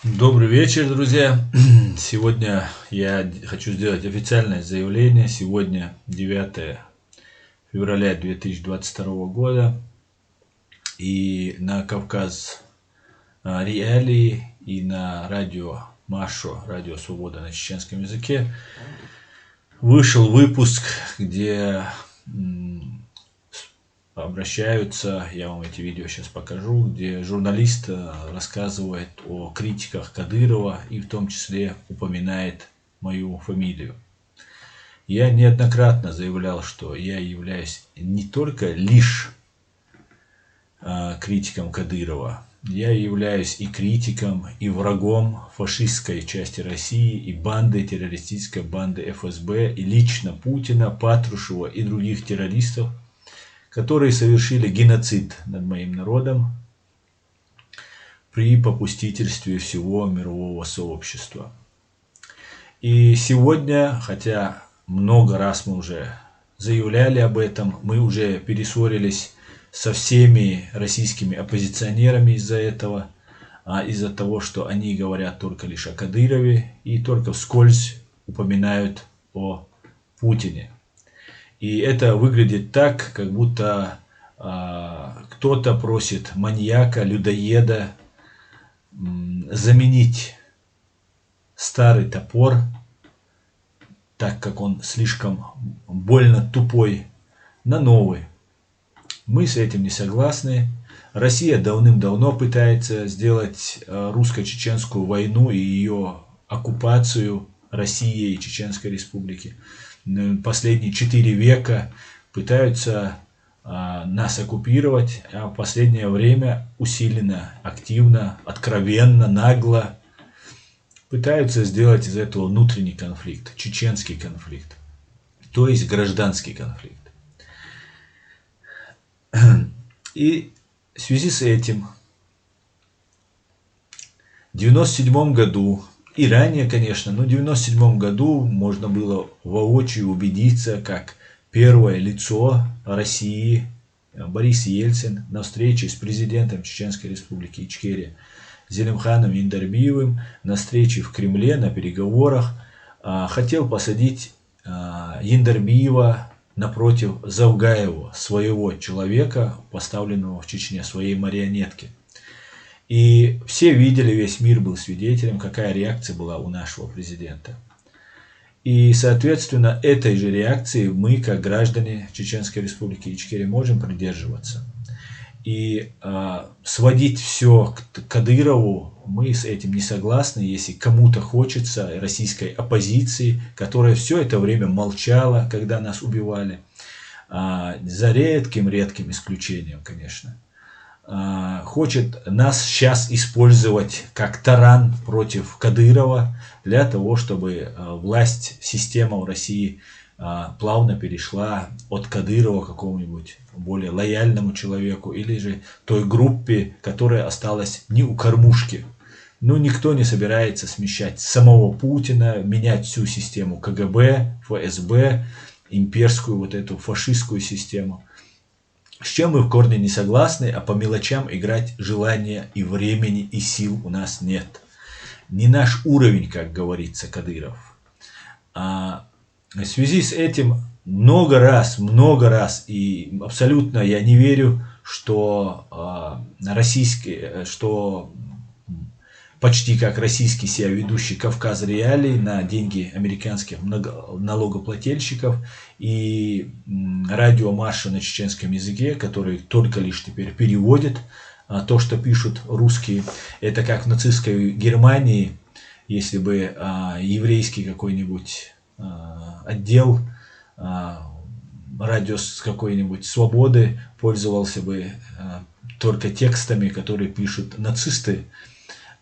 Добрый вечер, друзья. Сегодня я хочу сделать официальное заявление. Сегодня 9 февраля 2022 года. И на Кавказ Реалии и на радио Машо, радио Свобода на чеченском языке, вышел выпуск, где обращаются, я вам эти видео сейчас покажу, где журналист рассказывает о критиках Кадырова и в том числе упоминает мою фамилию. Я неоднократно заявлял, что я являюсь не только лишь критиком Кадырова, я являюсь и критиком, и врагом фашистской части России, и банды, террористической банды ФСБ, и лично Путина, Патрушева и других террористов, которые совершили геноцид над моим народом при попустительстве всего мирового сообщества. И сегодня, хотя много раз мы уже заявляли об этом, мы уже перессорились со всеми российскими оппозиционерами из-за этого, из-за того, что они говорят только лишь о Кадырове и только вскользь упоминают о Путине. И это выглядит так, как будто кто-то просит маньяка, людоеда заменить старый топор, так как он слишком больно тупой, на новый. Мы с этим не согласны. Россия давным-давно пытается сделать русско-чеченскую войну и ее оккупацию России и Чеченской Республики. Последние 4 века пытаются нас оккупировать, а в последнее время усиленно, активно, откровенно, нагло пытаются сделать из этого внутренний конфликт, чеченский конфликт, то есть гражданский конфликт. И в связи с этим в 1997 году, и ранее, конечно, но в 1997 году можно было воочию убедиться, как первое лицо России Борис Ельцин на встрече с президентом Чеченской Республики Ичкерия Зелимханом Яндарбиевым, на встрече в Кремле, на переговорах, хотел посадить Яндарбиева напротив Завгаева, своего человека, поставленного в Чечне, своей марионетки. И все видели, весь мир был свидетелем, какая реакция была у нашего президента. И, соответственно, этой же реакции мы, как граждане Чеченской Республики Ичкерия, можем придерживаться. И сводить все к Кадырову, мы с этим не согласны, если кому-то хочется, российской оппозиции, которая все это время молчала, когда нас убивали, за редким исключением, конечно, хочет нас сейчас использовать как таран против Кадырова для того, чтобы власть, система в России плавно перешла от Кадырова к какому-нибудь более лояльному человеку или же той группе, которая осталась не у кормушки. Но никто не собирается смещать самого Путина, менять всю систему КГБ, ФСБ, имперскую вот эту фашистскую систему. С чем мы в корне не согласны, а по мелочам играть желания и времени и сил у нас нет. Не наш уровень, как говорится, Кадыров. В связи с этим много раз, и абсолютно я не верю, что что почти как российский себя ведущий Кавказ Реалии на деньги американских налогоплательщиков и радио Маша на чеченском языке, который только лишь теперь переводит то, что пишут русские. Это как в нацистской Германии, если бы еврейский какой-нибудь отдел радио с какой-нибудь свободы пользовался бы только текстами, которые пишут нацисты,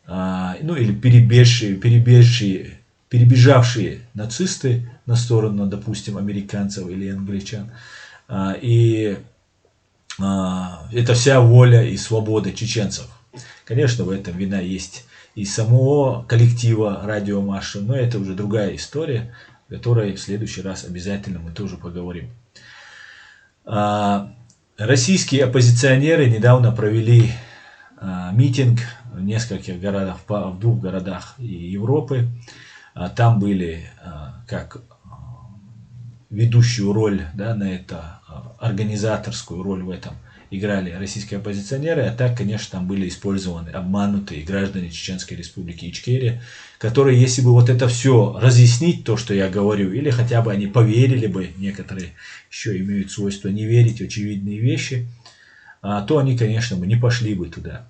ну или перебежавшие нацисты на сторону, допустим, американцев или англичан. И это вся воля и свобода чеченцев. Конечно, в этом вина есть и самого коллектива радио Маша, но это уже другая история, о которой в следующий раз обязательно мы тоже поговорим. Российские оппозиционеры недавно провели митинг в нескольких городах, в 2 городах Европы. Там были как ведущую роль, да, на это, организаторскую роль в этом играли российские оппозиционеры, а так, конечно, там были использованы обманутые граждане Чеченской Республики Ичкерия, которые, если бы вот это все разъяснить, то, что я говорю, или хотя бы они поверили бы, некоторые еще имеют свойство не верить в очевидные вещи, то они, конечно, бы не пошли бы туда.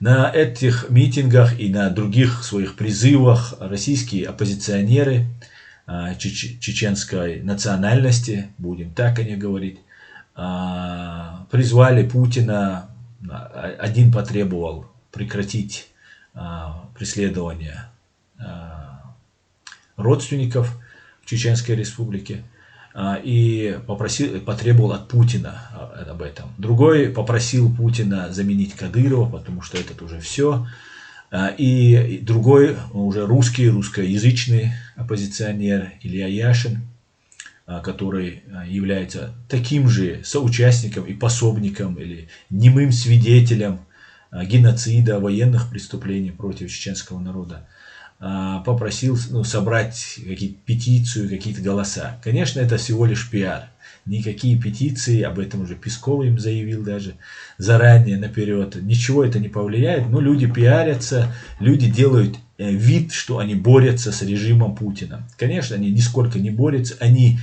На этих митингах и на других своих призывах российские оппозиционеры чеченской национальности, будем так о них говорить, призвали Путина. Один потребовал прекратить преследование родственников в Чеченской Республике и потребовал от Путина об этом. Другой попросил Путина заменить Кадырова, потому что этот уже все. И другой, уже русскоязычный оппозиционер Илья Яшин, который является таким же соучастником и пособником или немым свидетелем геноцида, военных преступлений против чеченского народа, попросил собрать петицию, какие-то голоса. Конечно, это всего лишь пиар. Никакие петиции, об этом уже Песков им заявил даже заранее, наперед. Ничего это не повлияет, но люди пиарятся, люди делают вид, что они борются с режимом Путина. Конечно, они нисколько не борются, они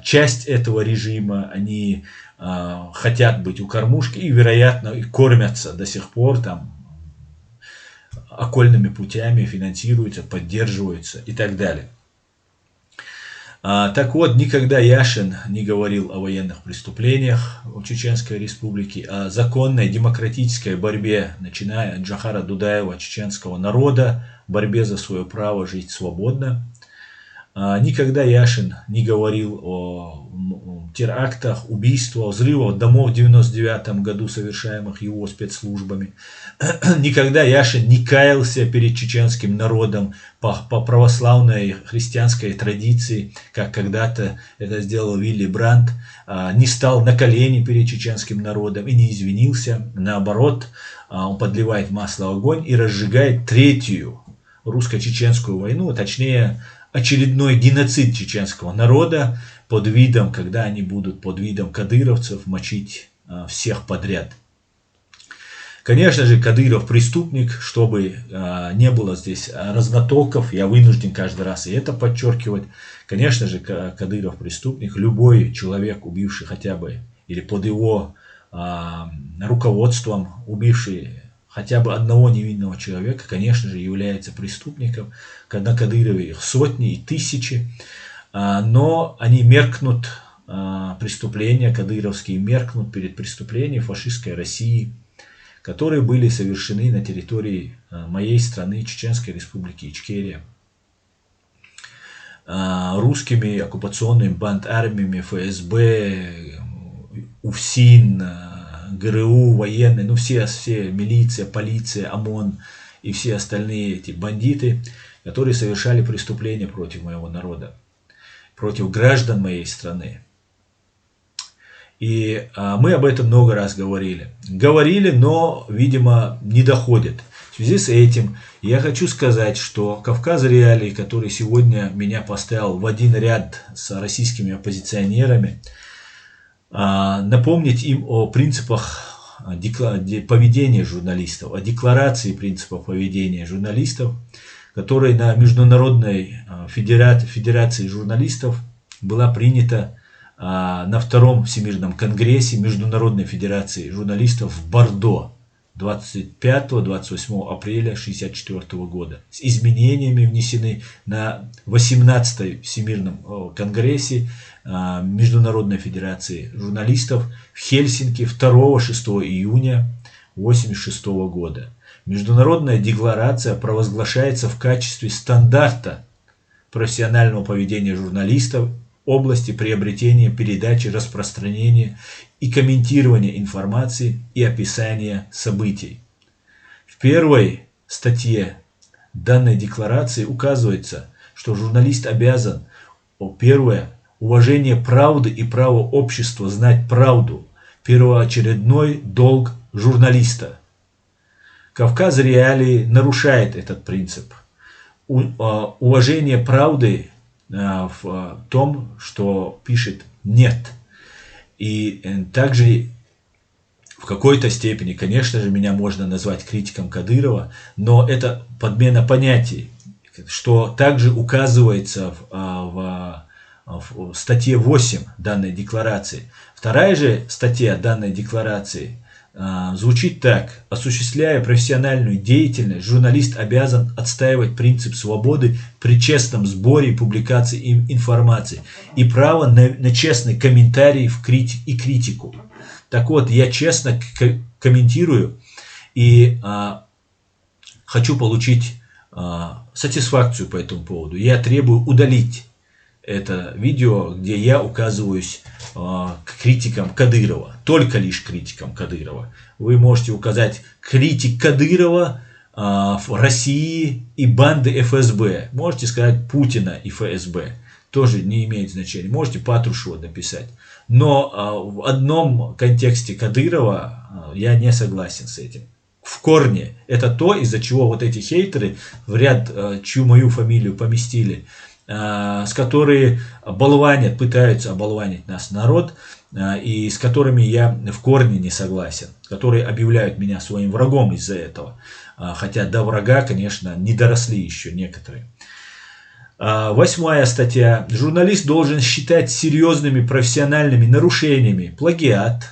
часть этого режима, они хотят быть у кормушки и, вероятно, кормятся до сих пор там окольными путями, финансируются, поддерживаются и так далее. Так вот, никогда Яшин не говорил о военных преступлениях в Чеченской Республике, о законной демократической борьбе, начиная от Джохара Дудаева, чеченского народа, борьбе за свое право жить свободно. Никогда Яшин не говорил о терактах, убийствах, взрывах домов в 1999 году, совершаемых его спецслужбами. Никогда Яшин не каялся перед чеченским народом по православной христианской традиции, как когда-то это сделал Вилли Брандт, не стал на колени перед чеченским народом и не извинился. Наоборот, он подливает масло в огонь и разжигает третью русско-чеченскую войну, точнее, очередной геноцид чеченского народа под видом, когда они будут под видом кадыровцев мочить всех подряд. Конечно же, Кадыров преступник, чтобы не было здесь разнотолков, я вынужден каждый раз и это подчеркивать. Конечно же, Кадыров преступник, любой человек, убивший хотя бы, или под его руководством, убивший хотя бы одного невинного человека, конечно же, является преступником. На Кадырове их сотни и тысячи, но они меркнут, преступления кадыровские меркнут перед преступлением фашистской России, которые были совершены на территории моей страны, Чеченской Республики Ичкерия, русскими оккупационными бандармиями, ФСБ, УФСИН, ГРУ, военные, все милиция, полиция, ОМОН и все остальные эти бандиты, которые совершали преступления против моего народа, против граждан моей страны. И мы об этом много раз говорили. Говорили, но, видимо, не доходит. В связи с этим я хочу сказать, что Кавказ Реалии, который сегодня меня поставил в один ряд с российскими оппозиционерами, напомнить им о принципах поведения журналистов, о декларации принципов поведения журналистов, которая на Международной Федерации журналистов была принята на Втором Всемирном Конгрессе Международной Федерации журналистов в Бордо 25-28 апреля 1964 года. С изменениями внесены на 18-й Всемирном Конгрессе Международной Федерации журналистов в Хельсинки 2-6 июня 1986 года. Международная декларация провозглашается в качестве стандарта профессионального поведения журналистов в области приобретения, передачи, распространения и комментирования информации и описания событий. В первой статье данной декларации указывается, что журналист обязан, первое, уважение правды и право общества знать правду, первоочередной долг журналиста. Кавказ Реалии нарушает этот принцип. Уважение правды в том, что пишет «нет». И также в какой-то степени, конечно же, меня можно назвать критиком Кадырова, но это подмена понятий, что также указывается в статье 8 данной декларации. Вторая же статья данной декларации звучит так. Осуществляя профессиональную деятельность, журналист обязан отстаивать принцип свободы при честном сборе и публикации информации и право на честный комментарий и критику. Так вот, я честно комментирую и хочу получить сатисфакцию по этому поводу. Я требую удалить это видео, где я указываюсь к критикам Кадырова, только лишь критикам Кадырова. Вы можете указать критик Кадырова в России и банды ФСБ. Можете сказать Путина и ФСБ. Тоже не имеет значения. Можете Патрушева написать. Но в одном контексте Кадырова я не согласен с этим. В корне это то, из-за чего вот эти хейтеры в ряд, чью мою фамилию поместили, с которыми пытаются оболванить нас народ, и с которыми я в корне не согласен, которые объявляют меня своим врагом из-за этого. Хотя до врага, конечно, не доросли еще некоторые. 8 статья. Журналист должен считать серьезными профессиональными нарушениями плагиат,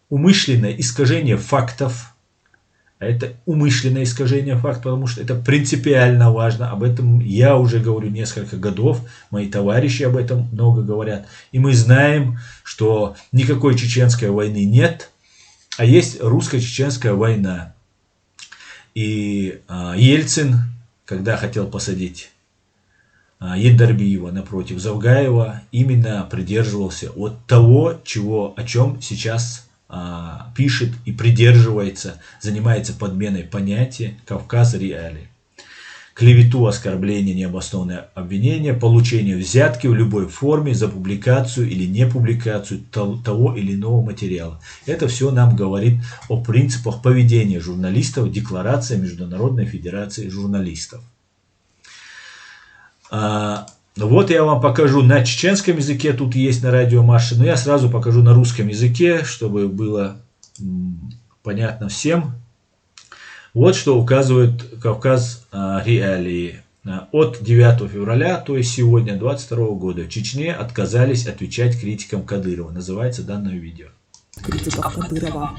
умышленное искажение фактов. Это умышленное искажение фактов, потому что это принципиально важно. Об этом я уже говорю несколько годов. Мои товарищи об этом много говорят. И мы знаем, что никакой чеченской войны нет, а есть русско-чеченская война. И Ельцин, когда хотел посадить Яндарбиева напротив Завгаева, именно придерживался от того, о чем сейчас пишет и придерживается, занимается подменой понятия Кавказ Реалии. Клевету, оскорбление, необоснованное обвинение, получение взятки в любой форме за публикацию или не публикацию того или иного материала. Это все нам говорит о принципах поведения журналистов, декларация Международной Федерации Журналистов. Вот я вам покажу на чеченском языке, тут есть на радио Марше, но я сразу покажу на русском языке, чтобы было понятно всем. Вот что указывает Кавказ Реалии. От 9 февраля, то есть сегодня, 2022 года, в Чечне отказались отвечать критикам Кадырова. Называется данное видео. Критиков Кадырова.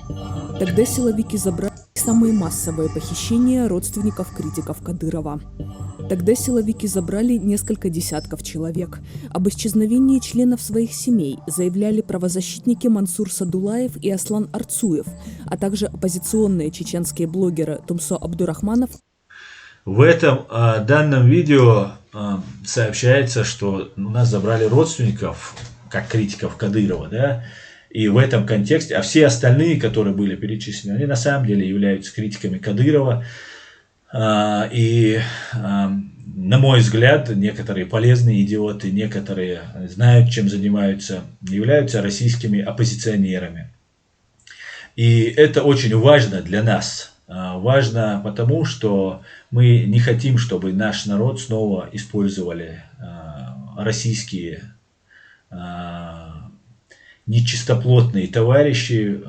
Тогда силовики забрали самые массовые похищения родственников критиков Кадырова. Тогда силовики забрали несколько десятков человек. Об исчезновении членов своих семей заявляли правозащитники Мансур Садулаев и Аслан Арцуев, а также оппозиционные чеченские блогеры Тумсо Абдурахманов. В этом данном видео сообщается, что у нас забрали родственников, как критиков Кадырова, да, и в этом контексте, а все остальные, которые были перечислены, они на самом деле являются критиками Кадырова. И, на мой взгляд, некоторые полезные идиоты, некоторые знают, чем занимаются, являются российскими оппозиционерами. И это очень важно для нас. Важно потому, что мы не хотим, чтобы наш народ снова использовали российские нечистоплотные товарищи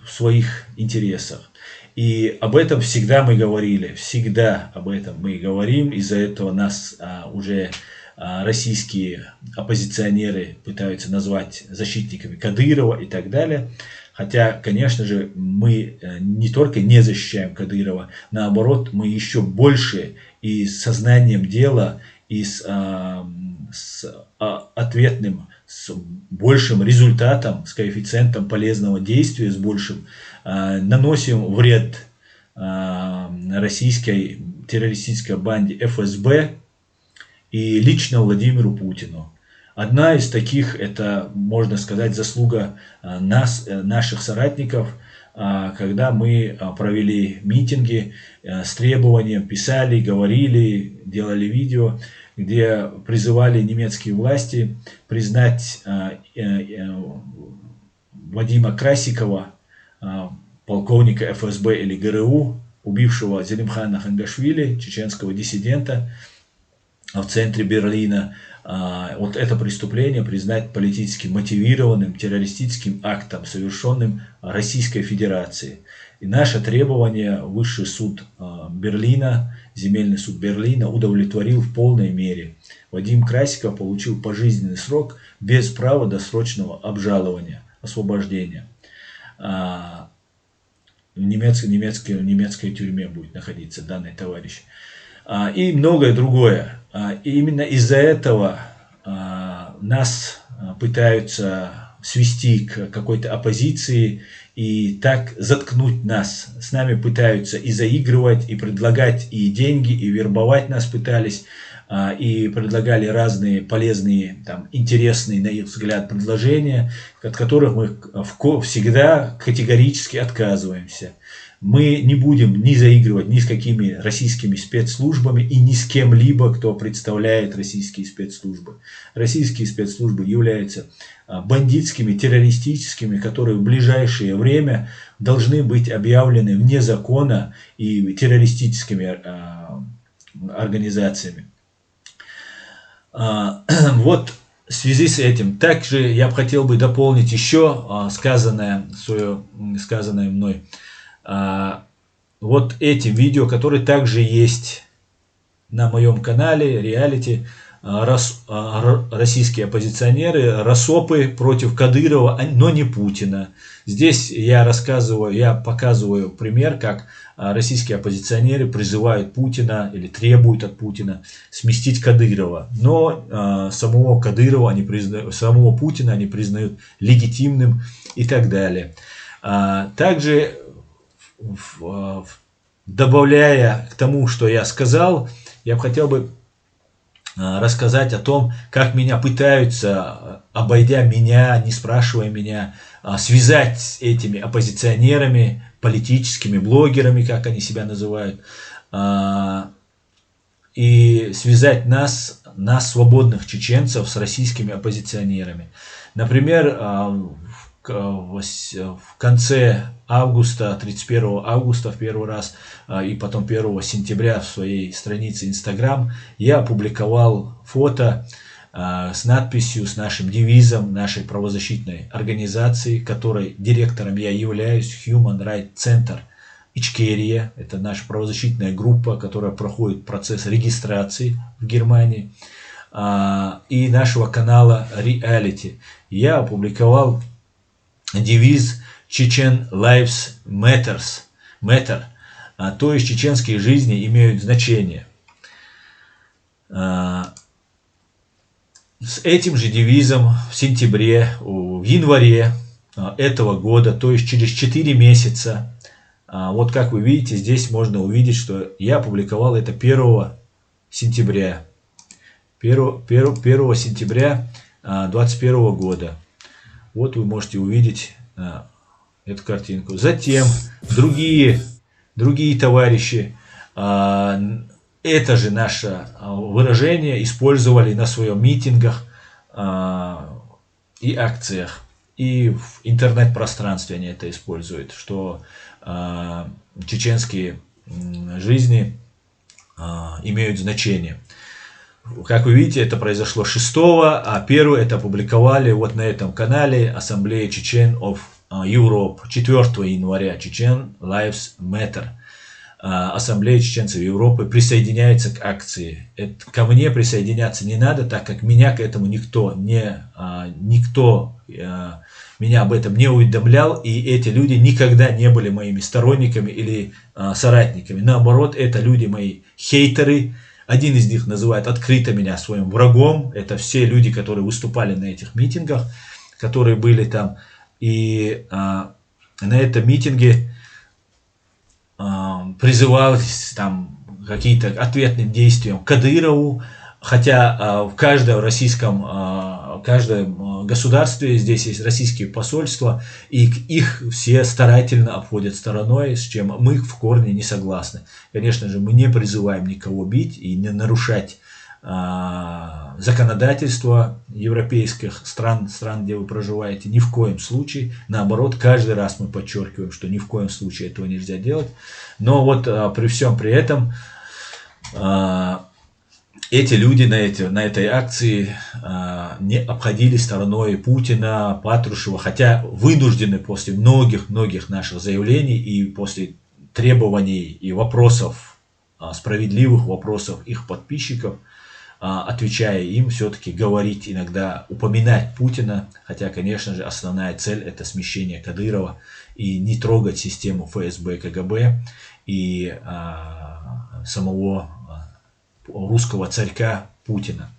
в своих интересах. И об этом всегда мы говорили, всегда об этом мы говорим. Из-за этого нас уже российские оппозиционеры пытаются назвать защитниками Кадырова и так далее. Хотя, конечно же, мы не только не защищаем Кадырова, наоборот, мы еще больше и с сознанием дела, и с ответным, с большим результатом, с коэффициентом полезного действия, с большим, наносим вред российской террористической банде ФСБ и лично Владимиру Путину. Одна из таких, это, можно сказать, заслуга наших соратников, когда мы провели митинги с требованием, писали, говорили, делали видео, где призывали немецкие власти признать Вадима Красикова, полковника ФСБ или ГРУ, убившего Зелимхана Хангашвили, чеченского диссидента, в центре Берлина. Вот это преступление признать политически мотивированным террористическим актом, совершенным Российской Федерацией. И наше требование Высший суд Берлина, Земельный суд Берлина удовлетворил в полной мере. Вадим Красиков получил пожизненный срок без права досрочного обжалования, освобождения. В немецкой тюрьме будет находиться данный товарищ. И многое другое. И именно из-за этого нас пытаются свести к какой-то оппозиции и так заткнуть нас. С нами пытаются и заигрывать, и предлагать и деньги, и вербовать нас пытались, и предлагали разные полезные, там, интересные, на их взгляд, предложения, от которых мы всегда категорически отказываемся. Мы не будем ни заигрывать ни с какими российскими спецслужбами и ни с кем-либо, кто представляет российские спецслужбы. Российские спецслужбы являются бандитскими, террористическими, которые в ближайшее время должны быть объявлены вне закона и террористическими организациями. Вот в связи с этим также я бы хотел дополнить еще сказанное мной. Вот эти видео, которые также есть на моем канале, реалити, российские оппозиционеры, рассопы против Кадырова, но не Путина. Здесь я показываю пример, как российские оппозиционеры призывают Путина или требуют от Путина сместить Кадырова. Но самого Кадырова самого Путина они признают легитимным и так далее. Также, добавляя к тому, что я сказал, я бы хотел рассказать о том, как меня пытаются, обойдя меня, не спрашивая меня, связать с этими оппозиционерами, политическими блогерами, как они себя называют, и связать нас свободных чеченцев, с российскими оппозиционерами. Например, в конце августа, 31 августа в первый раз, и потом 1 сентября в своей странице Instagram я опубликовал фото с надписью, с нашим девизом нашей правозащитной организации, которой директором я являюсь, Human Rights Center Ичкерия. Это наша правозащитная группа, которая проходит процесс регистрации в Германии, и нашего канала Reality. Я опубликовал девиз Chechen Lives Matter, то есть чеченские жизни имеют значение. С этим же девизом в январе этого года, то есть через 4 месяца, вот как вы видите, здесь можно увидеть, что я опубликовал это 1 сентября 2021 года. Вот вы можете увидеть эту картинку. Затем другие товарищи это же наше выражение использовали на своих митингах и акциях. И в интернет-пространстве они это используют, что чеченские жизни имеют значение. Как вы видите, это произошло 6-го, а 1-й это опубликовали вот на этом канале Ассамблея Chechen of Europe 4 января. Chechen Lives Matter. Ассамблея чеченцев Европы присоединяется к акции. Ко мне присоединяться не надо, так как меня к этому никто меня об этом не уведомлял, и эти люди никогда не были моими сторонниками или соратниками. Наоборот, это люди мои хейтеры. Один из них называет открыто меня своим врагом. Это все люди, которые выступали на этих митингах, которые были там. И на этом митинге призывались там какие-то ответным действиям Кадырову. Хотя в каждом государстве здесь есть российские посольства, и их все старательно обходят стороной, с чем мы в корне не согласны. Конечно же, мы не призываем никого бить и не нарушать законодательства европейских стран, где вы проживаете, ни в коем случае. Наоборот, каждый раз мы подчеркиваем, что ни в коем случае этого нельзя делать. Но вот при всем при этом эти люди на этой акции не обходили стороной Путина, Патрушева, хотя вынуждены после многих наших заявлений и после требований и вопросов, справедливых вопросов их подписчиков, отвечая им, все-таки говорить иногда, упоминать Путина, хотя, конечно же, основная цель это смещение Кадырова и не трогать систему ФСБ, КГБ и самого русского царька Путина.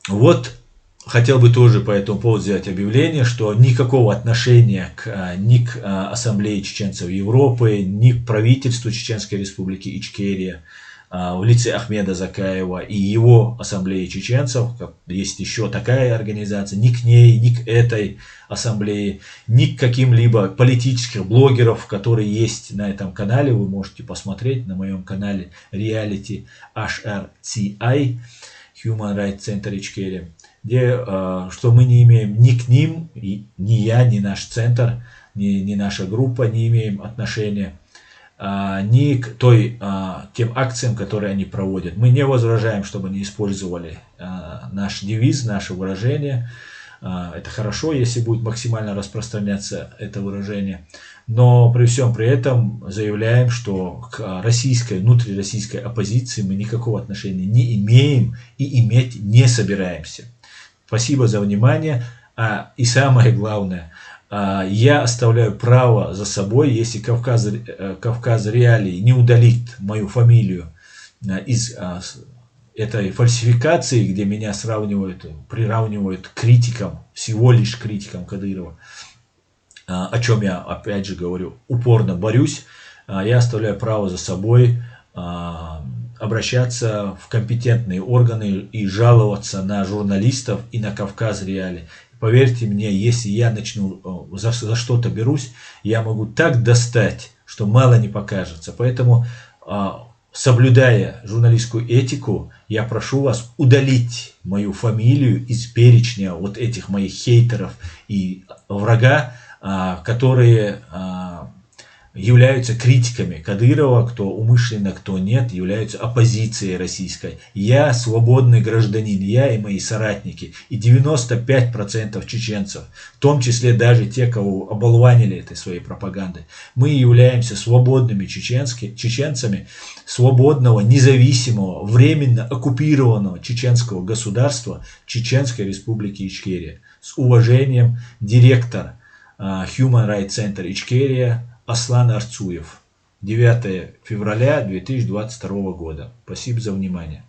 Вот хотел бы тоже по этому поводу сделать объявление, что никакого отношения ни к Ассамблее чеченцев Европы, ни к правительству Чеченской Республики Ичкерия в лице Ахмеда Закаева и его Ассамблеи чеченцев, есть еще такая организация, ни к ней, ни к этой ассамблее, ни к каким-либо политических блогеров, которые есть на этом канале, вы можете посмотреть на моем канале Reality HRCI, Human Rights Center Ичкерия, где что мы не имеем ни к ним, ни я, ни наш центр, ни наша группа не имеем отношения ни к тем акциям, которые они проводят. Мы не возражаем, чтобы они использовали наш девиз, наше выражение. Это хорошо, если будет максимально распространяться это выражение. Но при всем при этом заявляем, что к внутрироссийской оппозиции мы никакого отношения не имеем и иметь не собираемся. Спасибо за внимание. И самое главное, я оставляю право за собой, если Кавказ Реалии не удалит мою фамилию из этой фальсификации, где меня приравнивают к критикам, всего лишь критикам Кадырова, о чем я, опять же говорю, упорно борюсь, я оставляю право за собой обращаться в компетентные органы и жаловаться на журналистов и на Кавказ Реалии. Поверьте мне, если я начну за что-то берусь, я могу так достать, что мало не покажется. Поэтому, соблюдая журналистскую этику, я прошу вас удалить мою фамилию из перечня вот этих моих хейтеров и врага, которые являются критиками Кадырова, кто умышленно, кто нет, являются оппозицией российской. Я свободный гражданин, я и мои соратники, и 95% чеченцев, в том числе даже те, кого оболванили этой своей пропагандой. Мы являемся свободными чеченцами свободного, независимого, временно оккупированного чеченского государства Чеченской Республики Ичкерия. С уважением, директор Human Rights Center Ичкерия Аслан Арцуев. 9 февраля 2022 года. Спасибо за внимание.